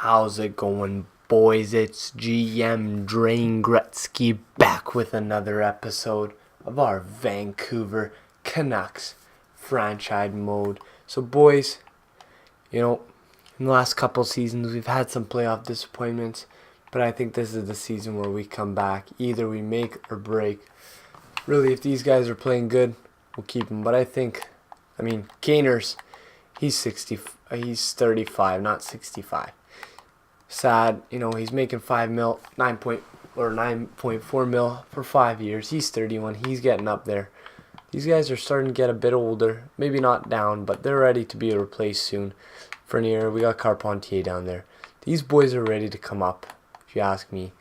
How's it going, boys? It's GM Drain Gretzky back with another episode of our Vancouver Canucks franchise mode. So, boys, in the last couple seasons we've had some playoff disappointments, but I think this is the season where we come back. Either we make or break. Really, if these guys are playing good, we'll keep them. But Gainers, he's 35, not 65. Sad, he's making 5 mil, 9.4 mil for 5 years. He's 31. He's getting up there. These guys are starting to get a bit older. Maybe not down, but they're ready to be replaced soon. Frenier, we got Carpentier down there. These boys are ready to come up, if you ask me.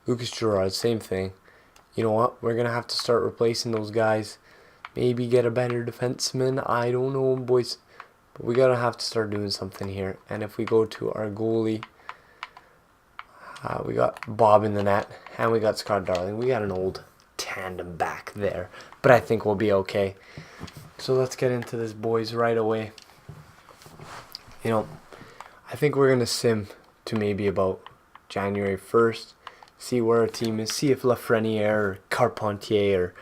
Lucas Gerard, same thing. You know what? We're going to have to start replacing those guys. Maybe get a better defenseman. I don't know, boys. But we got to have to start doing something here. And if we go to our goalie, we got Bob in the net, and we got Scott Darling. We got an old tandem back there, but I think we'll be okay. So let's get into this, boys, right away. I think we're going to sim to maybe about January 1st, see where our team is, see if Lafreniere or Carpentier or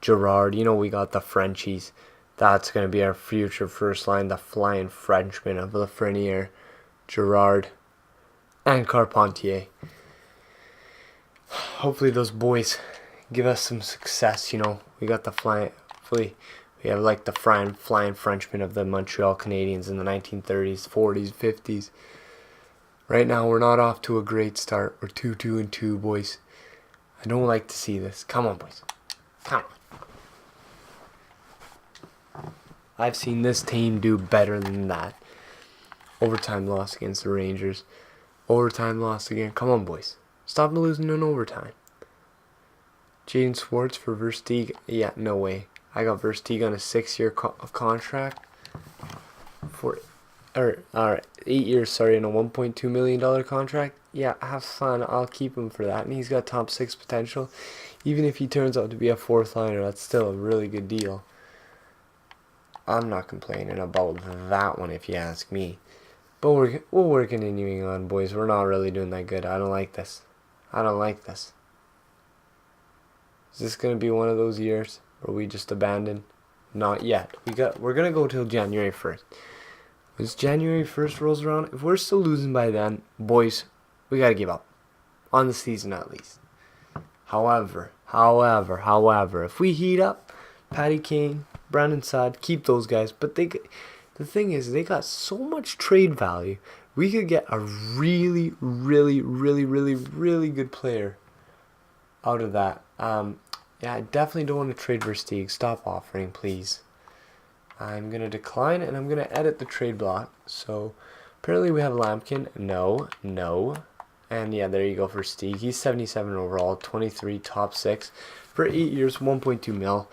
Gerard, we got the Frenchies. That's going to be our future first line, the flying Frenchman of Lafreniere, Gerard, and Carpentier. Hopefully those boys give us some success. We got the we have like the flying Frenchman of the Montreal Canadiens in the 1930s, 40s, 50s. Right now we're not off to a great start. We're 2-2-2, boys. I don't like to see this. Come on, boys. Come on. I've seen this team do better than that. Overtime loss against the Rangers. Overtime loss again. Come on, boys. Stop losing in overtime. Jaden Schwartz for Versteeg. Yeah, no way. I got Versteeg on a 6-year contract. 8 years, and a $1.2 million contract. Yeah, have fun. I'll keep him for that. And he's got top 6 potential. Even if he turns out to be a 4th liner, that's still a really good deal. I'm not complaining about that one, if you ask me. But we're continuing on, boys. We're not really doing that good. I don't like this. Is this going to be one of those years where we just abandon? Not yet. We're going to go till January 1st. As January 1st rolls around, if we're still losing by then, boys, we got to give up. On the season at least. However, if we heat up, Patty Kane, Brandon Saad, keep those guys. But the thing is, they got so much trade value. We could get a really, really, really, really, really good player out of that. I definitely don't want to trade Versteeg. Stop offering, please. I'm going to decline, and I'm going to edit the trade block. So, apparently we have Lampkin. No. And yeah, there you go for Versteeg. He's 77 overall, 23, top 6. For 8 years, 1.2 mil.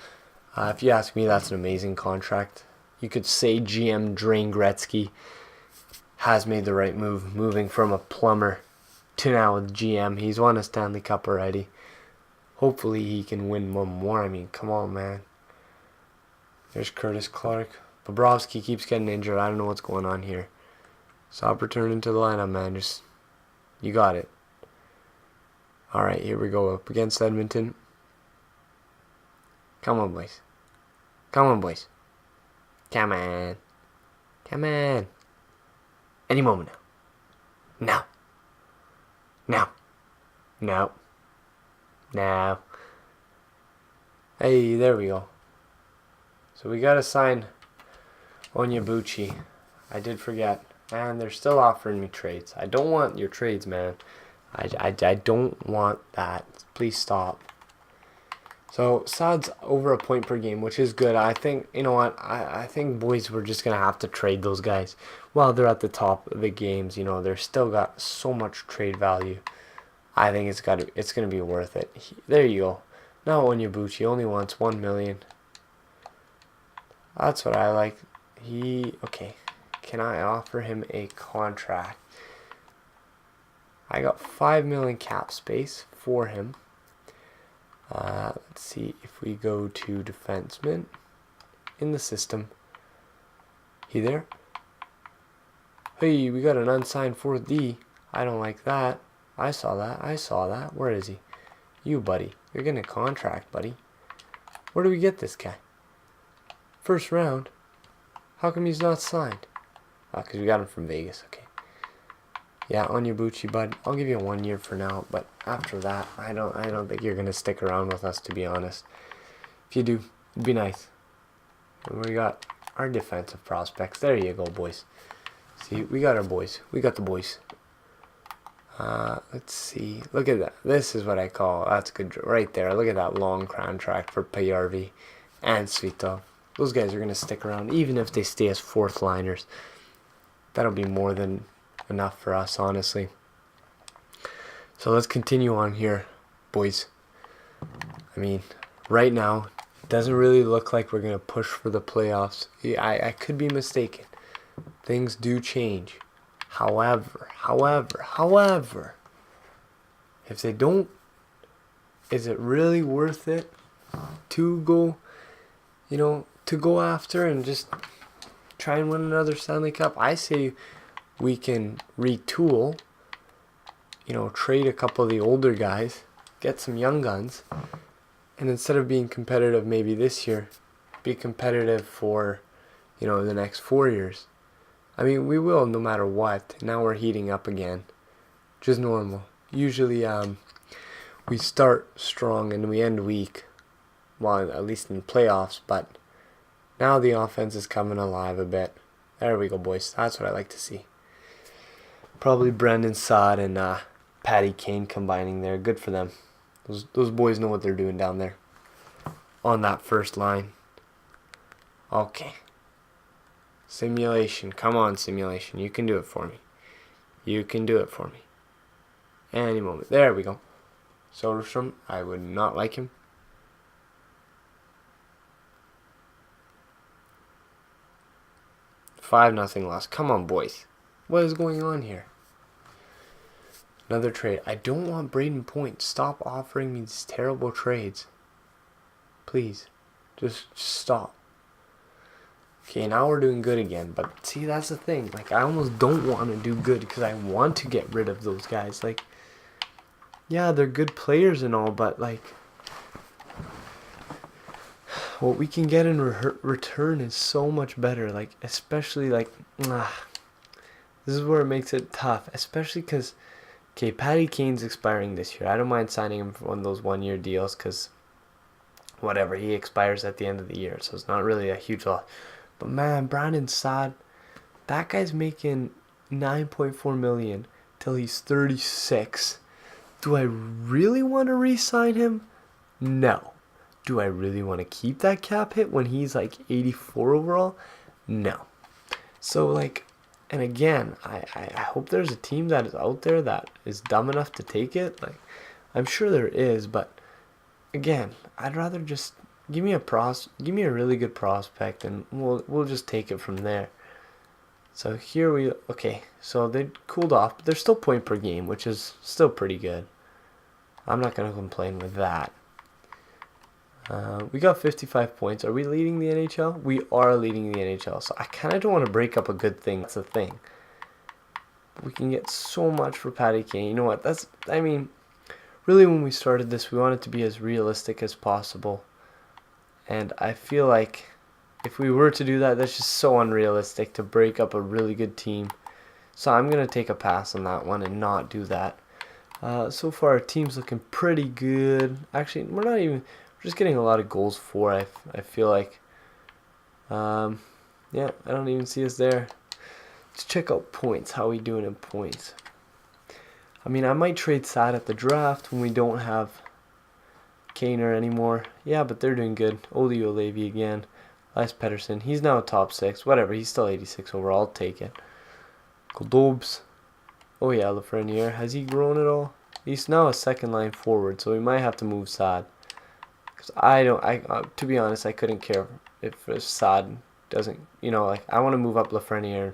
If you ask me, that's an amazing contract. You could say GM Drain Gretzky has made the right move, moving from a plumber to now with GM. He's won a Stanley Cup already. Hopefully he can win one more. Come on, man. There's Curtis Clark. Bobrovsky keeps getting injured. I don't know what's going on here. Stop returning to the lineup, man. You got it. Alright, here we go. Up against Edmonton. Come on, boys. Come on. Any moment now. Now. Hey, there we go. So we got to sign Onyebuchi. I did forget. And they're still offering me trades. I don't want your trades, man. I don't want that. Please stop. So, Saad's over a point per game, which is good. I think, I think, boys, we're just going to have to trade those guys while they're at the top of the games. They're still got so much trade value. I think it's going to be worth it. There you go. Now Onyebuchi only wants $1 million. That's what I like. Okay. Can I offer him a contract? I got $5 million cap space for him. Let's see if we go to defenseman in the system. He there? Hey, we got an unsigned 4D. I don't like that. I saw that. Where is he? You, buddy. You're getting a contract, buddy. Where do we get this guy? First round? How come he's not signed? Because we got him from Vegas. Okay. Yeah, Onyebuchi, bud. I'll give you a 1 year for now, but after that, I don't think you're gonna stick around with us, to be honest. If you do, it'd be nice. And we got our defensive prospects. There you go, boys. See, we got our boys. We got the boys. Let's see. Look at that. This is what I call. That's good right there. Look at that long contract for Payarvi and Svitov. Those guys are gonna stick around, even if they stay as fourth liners. That'll be more than enough for us, honestly. So let's continue on here, boys. I mean, right now, it doesn't really look like we're going to push for the playoffs. I could be mistaken. Things do change. However, if they don't, is it really worth it to go, to go after and just try and win another Stanley Cup? I say we can retool, trade a couple of the older guys, get some young guns, and instead of being competitive maybe this year, be competitive for, the next 4 years. I mean, we will no matter what. Now we're heating up again, which is normal. Usually we start strong and we end weak, well, at least in the playoffs, but now the offense is coming alive a bit. There we go, boys. That's what I like to see. Probably Brendan Saad and Patty Kane combining there. Good for them. Those boys know what they're doing down there on that first line. Okay. Simulation. Come on, simulation. You can do it for me. You can do it for me. Any moment. There we go. Soderstrom. I would not like him. 5-0 loss. Come on, boys. What is going on here? Another trade. I don't want Braden Point. Stop offering me these terrible trades. Please. Just stop. Okay, now we're doing good again. But see, that's the thing. Like, I almost don't want to do good because I want to get rid of those guys. Like, yeah, they're good players and all, but, like, what we can get in return is so much better. Like, especially, like, this is where it makes it tough. Especially because, okay, Patty Kane's expiring this year. I don't mind signing him for one of those 1 year deals because, whatever, he expires at the end of the year. So it's not really a huge loss. But man, Brandon Saad, that guy's making $9.4 million till he's 36. Do I really want to re-sign him? No. Do I really want to keep that cap hit when he's like 84 overall? No. So like, and again, I hope there's a team that is out there that is dumb enough to take it. Like, I'm sure there is, but again, I'd rather just give me a really good prospect, and we'll just take it from there. So here so they cooled off, but they're still point per game, which is still pretty good. I'm not gonna complain with that. We got 55 points. Are we leading the NHL? We are leading the NHL. So I kind of don't want to break up a good thing. That's the thing. We can get so much for Patty Kane. You know what? Really when we started this, we wanted to be as realistic as possible. And I feel like if we were to do that, that's just so unrealistic to break up a really good team. So I'm going to take a pass on that one and not do that. So far, our team's looking pretty good. Actually, we're just getting a lot of goals for, I feel like. Yeah, I don't even see us there. Let's check out points. How are we doing in points? I mean, I might trade Saad at the draft when we don't have Kaner anymore. Yeah, but they're doing good. Oli Olevi again. Elias Pettersson. He's now a top 6. Whatever, he's still 86 overall. I'll take it. Goldobes. Oh yeah, Lafreniere. Has he grown at all? He's now a second line forward, so we might have to move Saad. To be honest, I couldn't care if Saad doesn't, I want to move up Lafreniere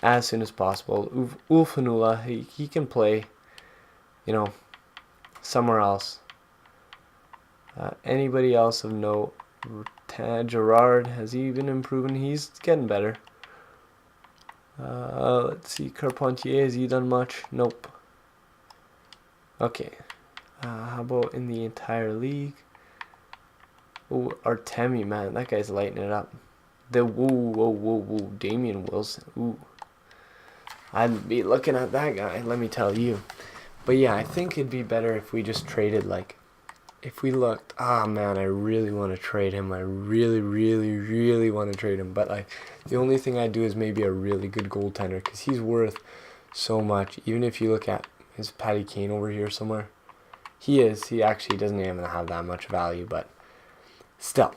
as soon as possible. Ulf Hanula, he can play, somewhere else. Anybody else of note? Gerard, has he been improving? He's getting better. Let's see, Carpentier, has he done much? Nope. Okay. How about in the entire league? Oh, Artemi, man, that guy's lighting it up. Whoa, Damian Wilson. Ooh. I'd be looking at that guy, let me tell you. But yeah, I think it'd be better if we just traded, like, if we looked, man, I really want to trade him. I really want to trade him. But like, the only thing I'd do is maybe a really good goaltender, because he's worth so much. Even if you look at his Patty Kane over here somewhere, he actually doesn't even have that much value, but still,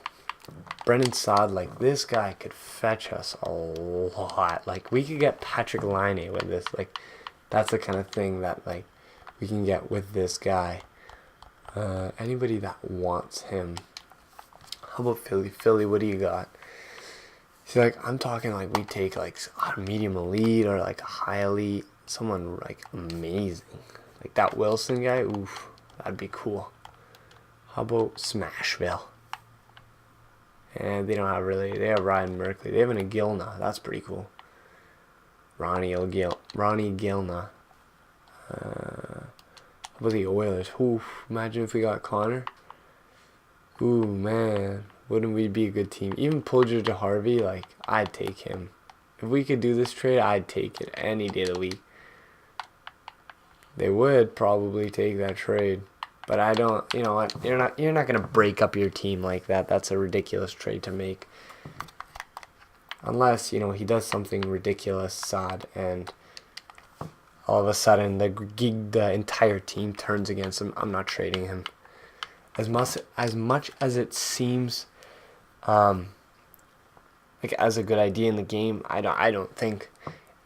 Brendan Saad, like, this guy could fetch us a lot. Like, we could get Patrick Laine with this. Like, that's the kind of thing that, like, we can get with this guy. Anybody that wants him. How about Philly? Philly, what do you got? See, like, I'm talking like we take like a medium elite or like a high elite, someone like amazing, like that Wilson guy. Oof, that'd be cool. How about Smashville? And they don't have really. They have Ryan Merkley. They have an Gilna. That's pretty cool. Ronnie Gilna. How about the Oilers? Oof, imagine if we got Connor. Ooh, man, wouldn't we be a good team? Even Pulger to Harvey, like, I'd take him. If we could do this trade, I'd take it any day of the week. They would probably take that trade, but I don't. You know what? You're not gonna break up your team like that. That's a ridiculous trade to make. Unless, he does something ridiculous, sad, and all of a sudden the entire team turns against him. I'm not trading him. As much as it seems like as a good idea in the game, I don't think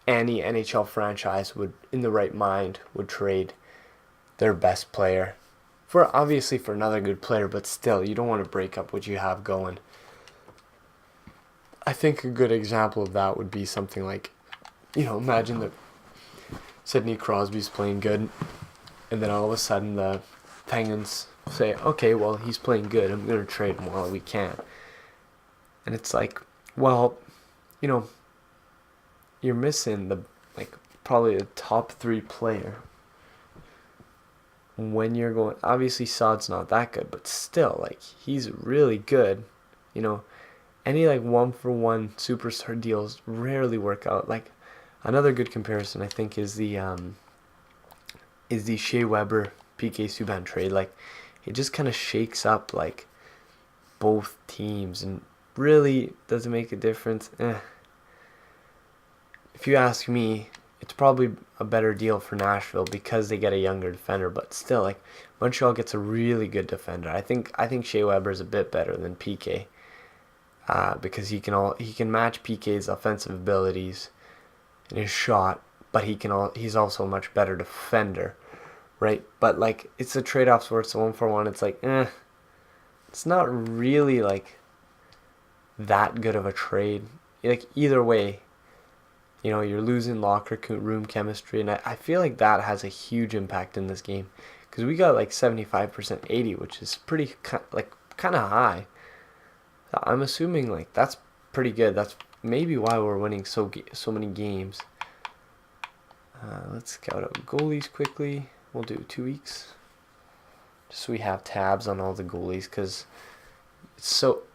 any NHL franchise would, in the right mind, would trade their best player for another good player, but still, you don't want to break up what you have going. I think a good example of that would be something like, imagine that Sidney Crosby's playing good, and then all of a sudden the Penguins say, okay, well, he's playing good, I'm going to trade him while we can. And it's like, well, you're missing probably the top 3 player when you're going. Obviously Saad's not that good, but still, like, he's really good. Any 1-for-1 superstar deals rarely work out. Like, another good comparison, I think, is the Shea Weber PK Subban trade. Like, it just kind of shakes up like both teams, and really doesn't make a difference. If you ask me, it's probably a better deal for Nashville because they get a younger defender. But still, like, Montreal gets a really good defender. I think Shea Weber is a bit better than PK. Because he can match PK's offensive abilities in his shot, but he's also a much better defender, right? But like, it's a trade-off where it's a 1-for-1. It's like, it's not really like that good of a trade. Like, either way, you're losing locker room chemistry, and I feel like that has a huge impact in this game, because we got like 75% 80, which is pretty kind of high. I'm assuming like that's pretty good. That's maybe why we're winning so many games. Let's scout out goalies quickly. We'll do 2 weeks, just so we have tabs on all the goalies, because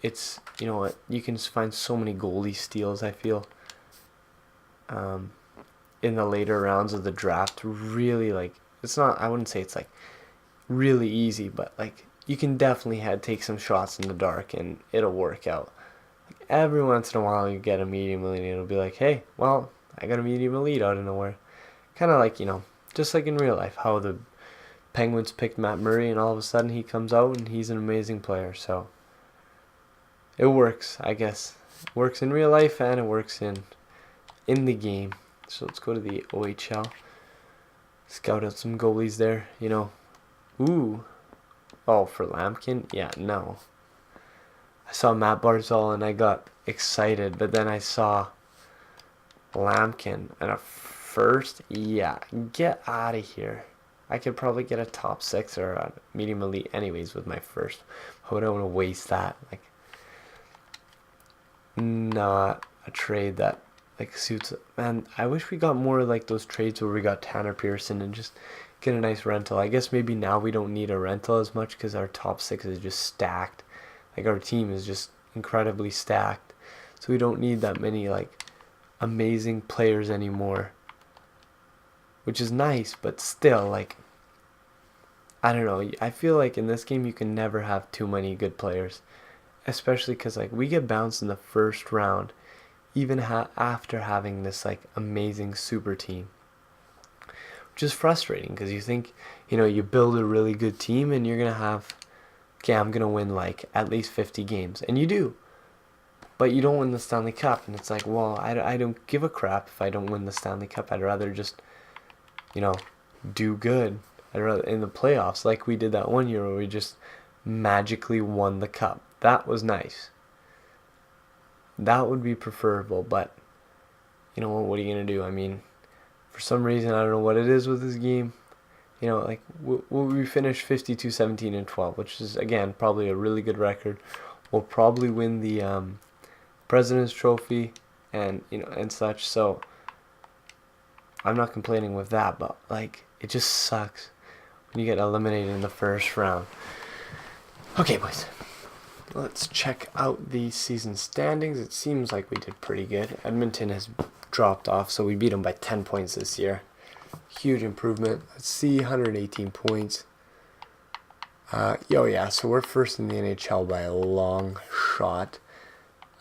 it's you can find so many goalie steals, I feel, in the later rounds of the draft. Really, like, it's not, I wouldn't say it's like really easy, but like, you can definitely take some shots in the dark and it'll work out. Like, every once in a while you get a medium elite and it'll be like, hey, well, I got a medium elite out of nowhere. Kind of like, just like in real life, how the Penguins picked Matt Murray and all of a sudden he comes out and he's an amazing player. So it works, I guess. It works in real life and it works in the game. So let's go to the OHL. Scout out some goalies there, Ooh. Oh, for Lampkin? Yeah, no. I saw Matt Barzal and I got excited, but then I saw Lampkin and a first. Yeah, get out of here. I could probably get a top 6 or a medium elite anyways with my first. How would I want to waste that? Like, not a trade that like suits. Man, I wish we got more like those trades where we got Tanner Pearson and just get a nice rental. I guess maybe now we don't need a rental as much because our top six is just stacked. Like our team is just incredibly stacked, so we don't need that many like amazing players anymore, which is nice. But still, like, I don't know. I feel like in this game you can never have too many good players, especially because like we get bounced in the first round, even after having this like amazing super team, which is frustrating because you think, you build a really good team and you're gonna have, okay, I'm gonna win like at least 50 games, and you do, but you don't win the Stanley Cup, and it's like, well, I don't give a crap if I don't win the Stanley Cup. I'd rather just, you know, do good. I'd rather in the playoffs, like we did that one year where we just magically won the cup. That was nice. That would be preferable, but you know what are you gonna do? I mean, for some reason, I don't know what it is with this game. Like we finished 52, 17, and 12, which is again probably a really good record. We'll probably win the President's Trophy and such. So I'm not complaining with that, but like it just sucks when you get eliminated in the first round. Okay, boys. Let's check out the season standings. It seems like we did pretty good. Edmonton has dropped off, so we beat them by 10 points this year. Huge improvement. Let's see, 118 points. So we're first in the NHL by a long shot.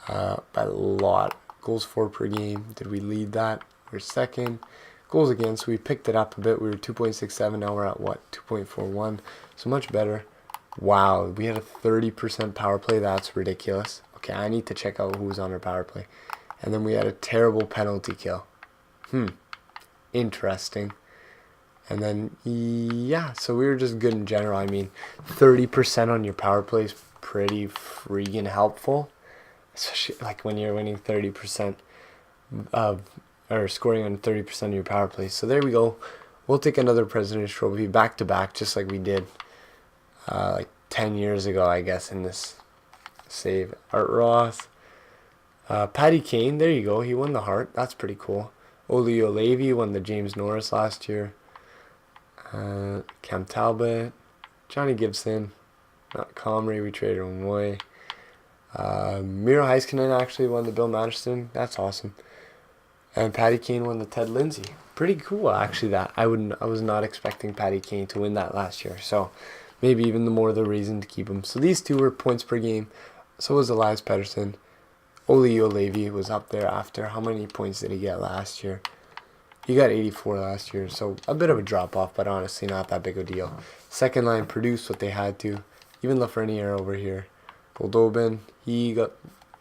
By a lot. Goals for per game. Did we lead that? We're second. Goals against, we picked it up a bit. We were 2.67. Now we're at 2.41. So much better. Wow, we had a 30% power play. That's ridiculous. Okay, I need to check out who's on our power play. And then we had a terrible penalty kill. Interesting. And then, so we were just good in general. I mean, 30% on your power play is pretty freaking helpful. Especially like when you're winning 30% or scoring on 30% of your power play. So there we go. We'll take another President's Trophy back to back, just like we did like 10 years ago, I guess, in this save. Art Ross. Patty Kane, there you go. He won the Hart. That's pretty cool. Oli Olevi won the James Norris last year. Cam Talbot. Johnny Gibson. Not Comrie. We traded him away. Miro Heiskanen actually won the Bill Madison. That's awesome. And Patty Kane won the Ted Lindsay. Pretty cool, actually. That I was not expecting Patty Kane to win that last year. So maybe even the more the reason to keep him. So these two were points per game. So was Elias Pettersson. Oli Olevi was up there after. How many points did he get last year? He got 84 last year. So a bit of a drop off, but honestly not that big a deal. Second line produced what they had to. Even Lafreniere over here. Goldobin, he got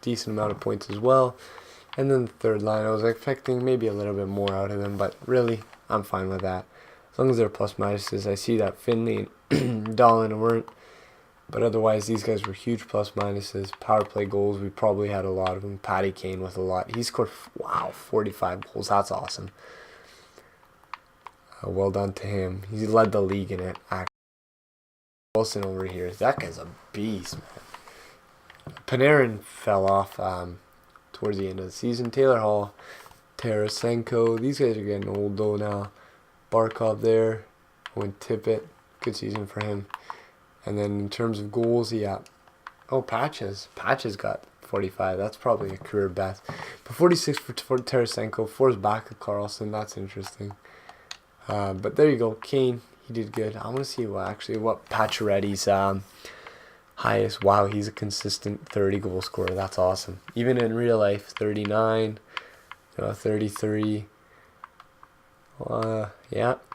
decent amount of points as well. And then the third line, I was expecting maybe a little bit more out of them, but really, I'm fine with that. As long as they're plus minuses. I see that Finley and Dahlin weren't, but otherwise these guys were huge plus minuses. Power play goals, we probably had a lot of them. Patty Kane with a lot. He scored 45 goals. That's awesome. Well done to him. He led the league in it. Wilson over here, that guy's a beast, man. Panarin fell off towards the end of the season. Taylor Hall, Tarasenko, these guys are getting old though now. Barkov there, Owen Tippett, good season for him. And then in terms of goals, Patches got 45. That's probably a career best. But 46 for Tarasenko, 4's back of Carlson. That's interesting. But there you go, Kane, he did good. I want to see what Pacioretty's highest. Wow, he's a consistent 30 goal scorer. That's awesome. Even in real life, 39, 33,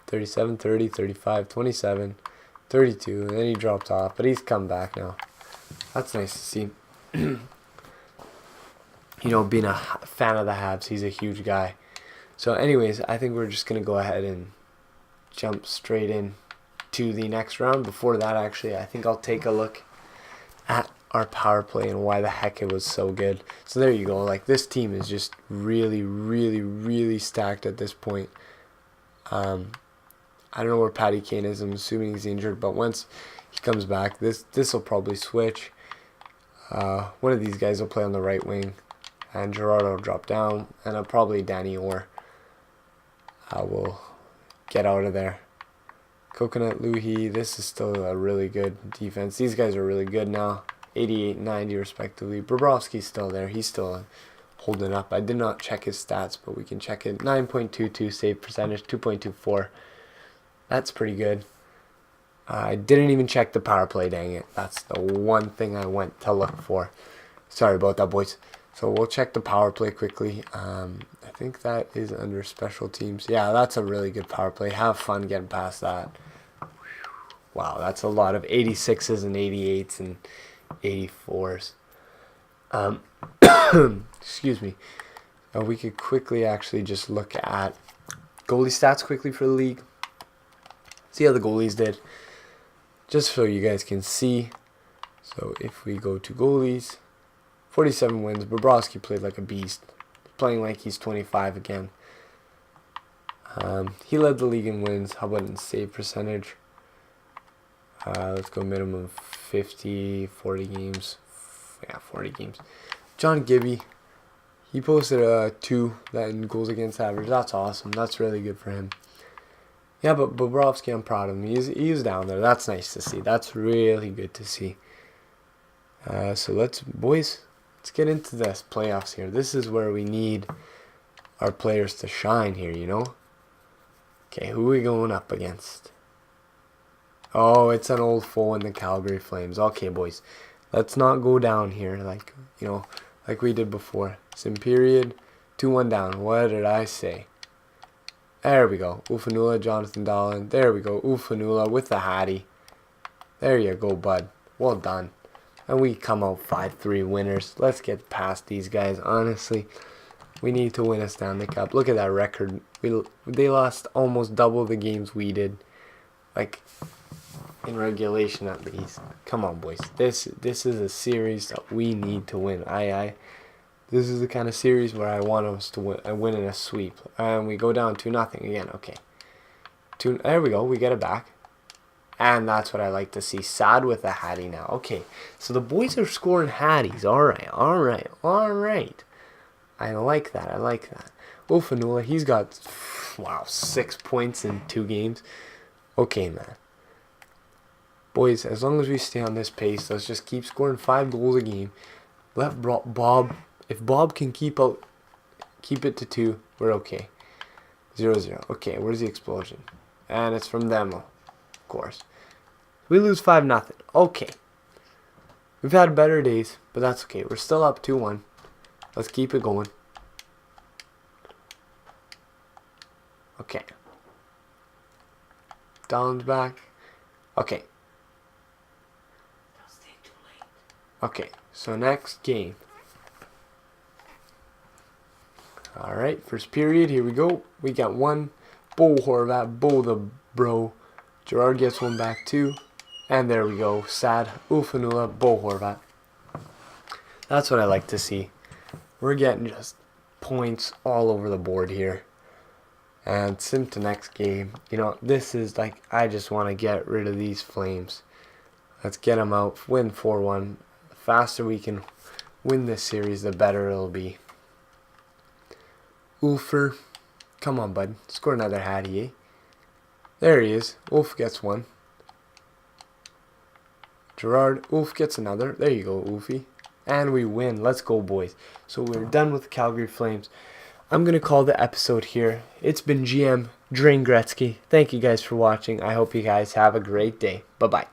37, 30, 35, 27, 32, and then he dropped off, but he's come back now. That's nice to see. Being a fan of the Habs, he's a huge guy. So anyways, I think we're just going to go ahead and jump straight in to the next round. Before that, actually, I think I'll take a look at our power play and why the heck it was so good. So there you go. Like, this team is just really, really, really stacked at this point. I don't know where Patty Kane is. I'm assuming he's injured, but once he comes back, this will probably switch. One of these guys will play on the right wing. And Gerardo will drop down. And probably Danny Orr will get out of there. Coconut Luhi, this is still a really good defense. These guys are really good now. 88, 90 respectively. Bobrovsky's still there. He's still holding up. I did not check his stats, but we can check it. 9.22 save percentage, 2.24. That's pretty good. I didn't even check the power play, dang it. That's the one thing I went to look for. Sorry about that, boys. So we'll check the power play quickly. I think that is under special teams. Yeah, that's a really good power play. Have fun getting past that. Wow, that's a lot of 86s and 88s and 84s. Excuse me. We could quickly actually just look at goalie stats quickly for the league. See how the goalies did. Just so you guys can see. So if we go to goalies, 47 wins. Bobrovsky played like a beast. Playing like he's 25 again. He led the league in wins. How about in save percentage? Let's go minimum 50, 40 games. Yeah, 40 games. John Gibby, he posted a 2 that in goals against average. That's awesome. That's really good for him. Yeah, but Bobrovsky, I'm proud of him. He's down there. That's nice to see. That's really good to see. So let's get into this playoffs here. This is where we need our players to shine here, you know? Okay, who are we going up against? Oh, it's an old foe in the Calgary Flames. Okay, boys. Let's not go down here like we did before. Sim period. 2-1 down. What did I say? There we go. Ufanula, Jonathan Dahlen. There we go. Ufanula with the Hattie. There you go, bud. Well done. And we come out 5-3 winners. Let's get past these guys. Honestly, we need to win a Stanley Cup. Look at that record. They lost almost double the games we did. Like, in regulation at least. Come on, boys. This is a series that we need to win. This is the kind of series where I want us to win in a sweep. And we go down 2-0 again. Okay. There we go. We get it back. And that's what I like to see. Sad with the Hattie now. Okay. So the boys are scoring Hatties. Alright. I like that. Ufanula, he's got, 6 points in 2 games. Okay, man. Boys, as long as we stay on this pace, let's just keep scoring 5 goals a game. Let Bob, if Bob can keep it to 2, we're okay. 0-0. Okay, where's the explosion? And it's from them, of course. We lose 5-0. Okay. We've had better days, but that's okay. We're still up 2-1. Let's keep it going. Okay. Down's back. Okay. Okay, so next game. Alright, first period, here we go. We got 1. Bo Horvat, Bo the bro. Gerard gets 1 back too. And there we go. Sad. Ufanula, Bo Horvat. That's what I like to see. We're getting just points all over the board here. And sim to next game. You know, this is like, I just want to get rid of these Flames. Let's get them out. Win 4-1. The faster we can win this series, the better it'll be. Ulfer. Come on, bud. Score another Hattie, eh? There he is. Ulf gets 1. Gerard. Ulf gets another. There you go, Ulfie. And we win. Let's go, boys. So we're done with the Calgary Flames. I'm going to call the episode here. It's been GM Drain Gretzky. Thank you guys for watching. I hope you guys have a great day. Bye-bye.